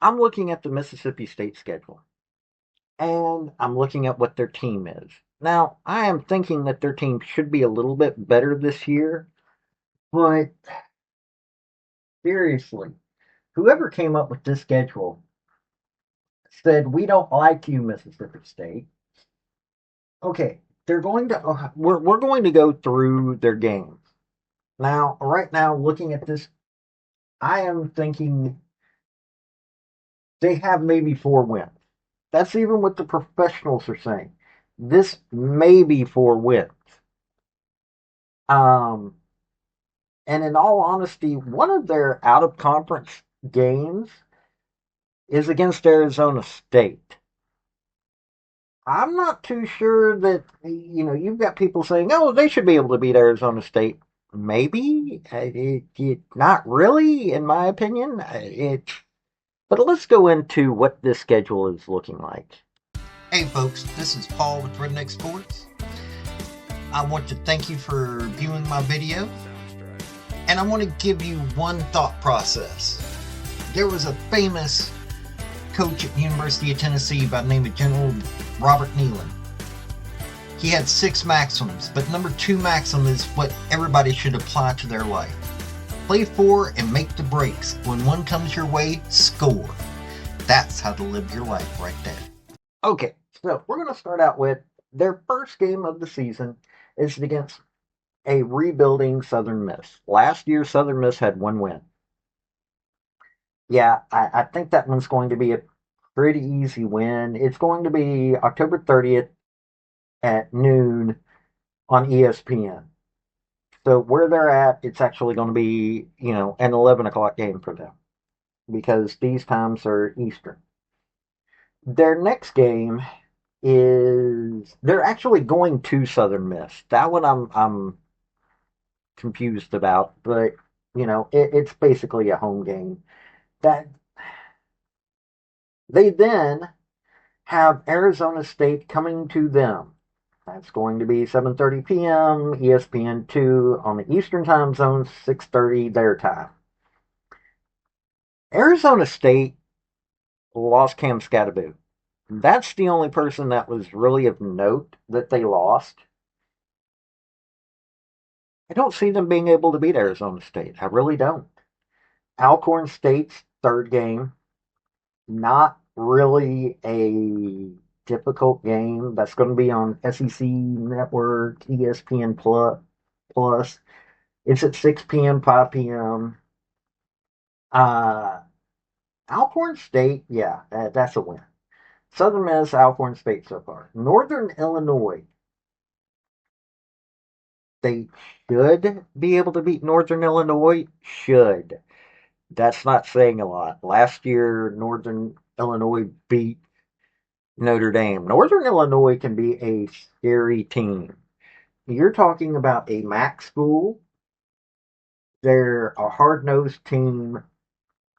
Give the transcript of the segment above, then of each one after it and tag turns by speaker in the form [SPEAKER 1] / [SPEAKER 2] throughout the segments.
[SPEAKER 1] I'm looking at the Mississippi State schedule, and I'm looking at what their team is. Now, I am thinking that their team should be a little bit better this year, but seriously, whoever came up with this schedule said, "We don't like you, Mississippi State." Okay, we're going to go through their games. Now, right now, looking at this, I am thinking they have maybe 4 wins. That's even what the professionals are saying. This may be 4 wins. Um, and in all honesty, one of their out of conference games is against Arizona State. I'm not too sure that, you've got people saying, oh, they should be able to beat Arizona State. Maybe. Not really, in my opinion. But let's go into what this schedule is looking like.
[SPEAKER 2] Hey folks, this is Paul with Redneck Sports. I want to thank you for viewing my video, and I want to give you one thought process. There was a famous coach at the University of Tennessee by the name of General Robert Neyland. He had 6 maxims, but number 2 maxim is what everybody should apply to their life. Play for and make the breaks. When one comes your way, score. That's how to live your life right there.
[SPEAKER 1] Okay, so we're going to start out with their first game of the season is against a rebuilding Southern Miss. Last year, Southern Miss had 1 win. Yeah, I think that one's going to be a pretty easy win. It's going to be October 30th at noon on ESPN. So where they're at, it's actually going to be, an 11 o'clock game for them because these times are Eastern. Their next game is they're actually going to Southern Miss. That one I'm confused about, but it's basically a home game. That they then have Arizona State coming to them. That's going to be 7:30 p.m. ESPN2 on the Eastern Time Zone, 6:30 their time. Arizona State lost Cam Scatterboot. That's the only person that was really of note that they lost. I don't see them being able to beat Arizona State. I really don't. Alcorn State's third game, not really a difficult game. That's going to be on SEC Network, ESPN Plus. It's at 6 p.m., 5 p.m. Uh, Alcorn State, yeah, that's a win. Southern Miss, Alcorn State so far. Northern Illinois, they should be able to beat Northern Illinois. Should. That's not saying a lot. Last year, Northern Illinois beat Notre Dame. Northern Illinois can be a scary team. You're talking about a MAC school. They're a hard nosed team.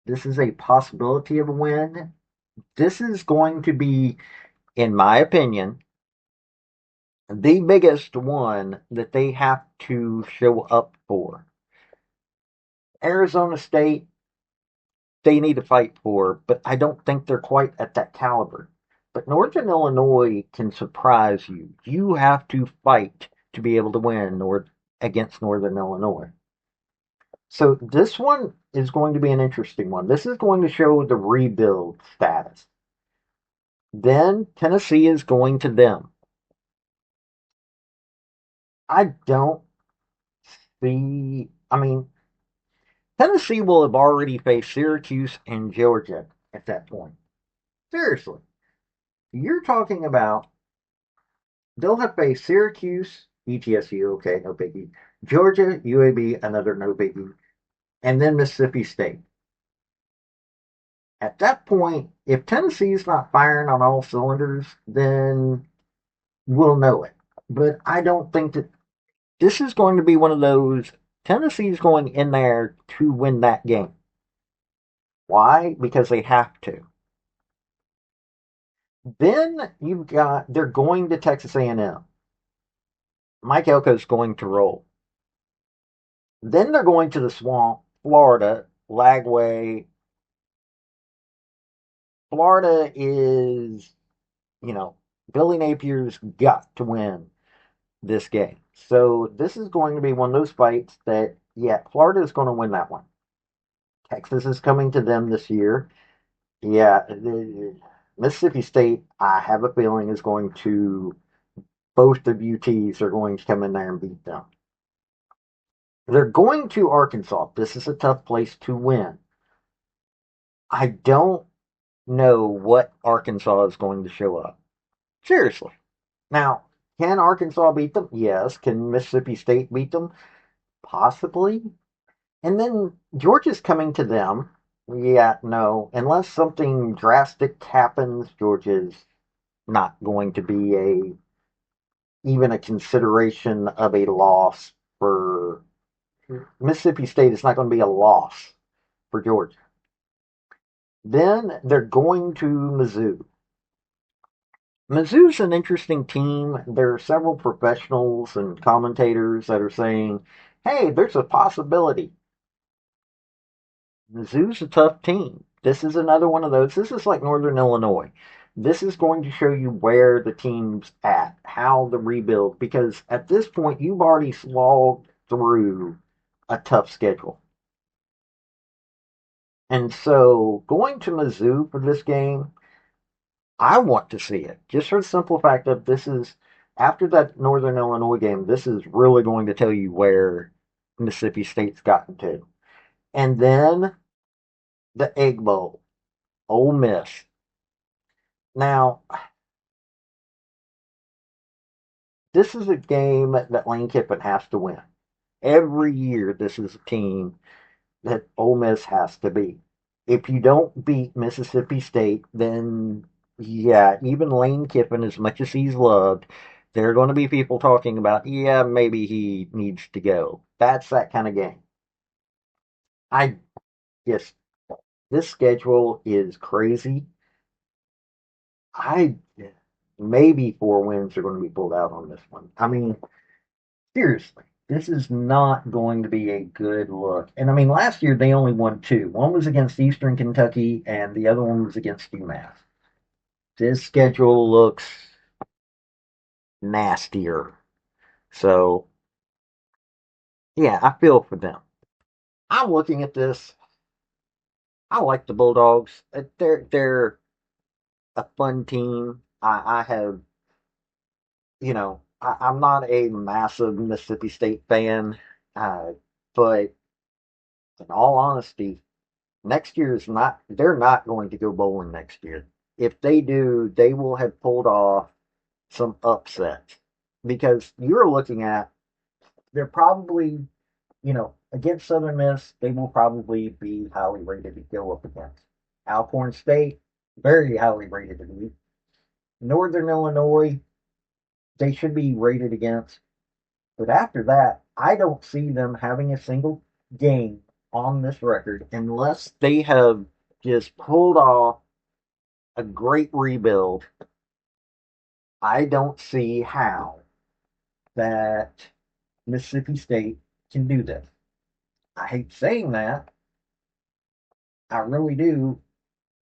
[SPEAKER 1] This is a possibility of a win. This is going to be, in my opinion, the biggest one that they have to show up for. Arizona State, they need to fight for, but I don't think they're quite at that caliber. But Northern Illinois can surprise you. You have to fight to be able to win against Northern Illinois. So this one is going to be an interesting one. This is going to show the rebuild status. Then Tennessee is going to them. I don't see. I mean, Tennessee will have already faced Syracuse and Georgia at that point. Seriously. You're talking about they'll have faced Syracuse, ETSU, okay, no biggie. Georgia, UAB, another no biggie. And then Mississippi State. At that point, if Tennessee's not firing on all cylinders, then we'll know it. But I don't think that this is going to be one of those. Tennessee's going in there to win that game. Why? Because they have to. Then they're going to Texas A&M. Mike Elko's going to roll. Then they're going to the Swamp, Florida, Lagway, Florida is, you know, Billy Napier's got to win this game. So this is going to be one of those fights that, yeah, Florida is going to win that one. Texas is coming to them this year. Yeah, Mississippi State, I have a feeling, is going to, both the UTs are going to come in there and beat them. They're going to Arkansas. This is a tough place to win. I don't know what Arkansas is going to show up. Seriously. Now, can Arkansas beat them? Yes. Can Mississippi State beat them? Possibly. And then Georgia's coming to them. Yeah, no. Unless something drastic happens, Georgia's not going to be even a consideration of a loss for Mississippi State. Is not going to be a loss for Georgia. Then they're going to Mizzou. Mizzou's an interesting team. There are several professionals and commentators that are saying, hey, there's a possibility. Mizzou's a tough team. This is another one of those. This is like Northern Illinois. This is going to show you where the team's at, how the rebuild, because at this point, you've already slogged through a tough schedule. And so going to Mizzou for this game, I want to see it. Just for the simple fact that this is, after that Northern Illinois game, this is really going to tell you where Mississippi State's gotten to. And then the Egg Bowl, Ole Miss. Now, this is a game that Lane Kiffin has to win. Every year, this is a team that Ole Miss has to beat. If you don't beat Mississippi State, then yeah, even Lane Kiffin, as much as he's loved, there are going to be people talking about, yeah, maybe he needs to go. That's that kind of game. I just, this schedule is crazy. I maybe 4 wins are going to be pulled out on this one. I mean, seriously, this is not going to be a good look. And I mean, last year they only won two. One was against Eastern Kentucky, and the other one was against UMass. This schedule looks nastier. So, yeah, I feel for them. I'm looking at this. I like the Bulldogs. They're a fun team. I have, I'm not a massive Mississippi State fan, uh, but in all honesty, next year is not. They're not going to go bowling next year. If they do, they will have pulled off some upsets because you're looking at. They're probably, against Southern Miss, they will probably be highly rated to go up against. Alcorn State, very highly rated to beat. Northern Illinois, they should be rated against. But after that, I don't see them having a single game on this record unless they have just pulled off a great rebuild. I don't see how that Mississippi State can do this. I hate saying that. I really do.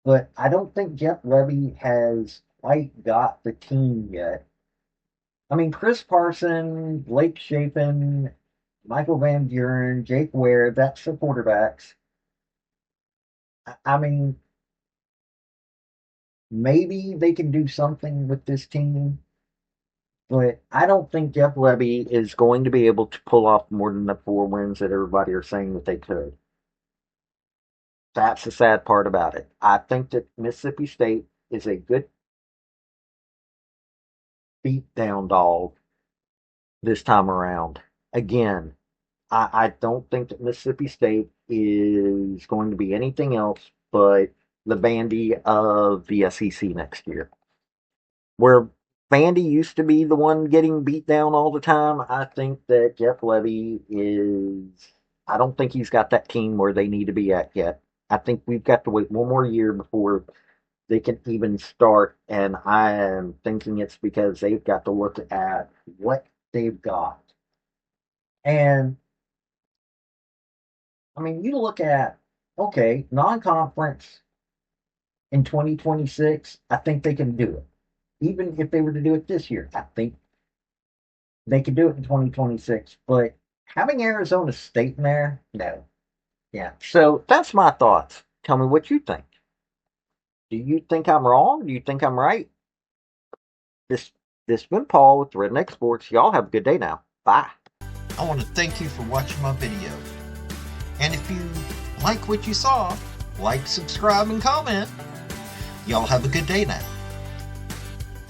[SPEAKER 1] But I don't think Jeff Lebby has quite got the team yet. I mean, Chris Parson, Blake Shapen, Michael Van Buren, Jake Ware, that's the quarterbacks. I mean, maybe they can do something with this team, but I don't think Jeff Lebby is going to be able to pull off more than the 4 wins that everybody are saying that they could. That's the sad part about it. I think that Mississippi State is a good beat down dog this time around. Again, I don't think that Mississippi State is going to be anything else but the Vandy of the SEC next year. Where Vandy used to be the one getting beat down all the time, I think that Jeff Lebby is. I don't think he's got that team where they need to be at yet. I think we've got to wait one more year before they can even start, and I am thinking it's because they've got to look at what they've got. And I mean, you look at, okay, non conference, in 2026, I think they can do it. Even if they were to do it this year, I think they could do it in 2026. But having Arizona State in there, no. Yeah. So that's my thoughts. Tell me what you think. Do you think I'm wrong? Do you think I'm right? This this been Paul with Redneck Sports. Y'all have a good day now. Bye.
[SPEAKER 2] I want to thank you for watching my video. And if you like what you saw, like, subscribe, and comment. Y'all have a good day now.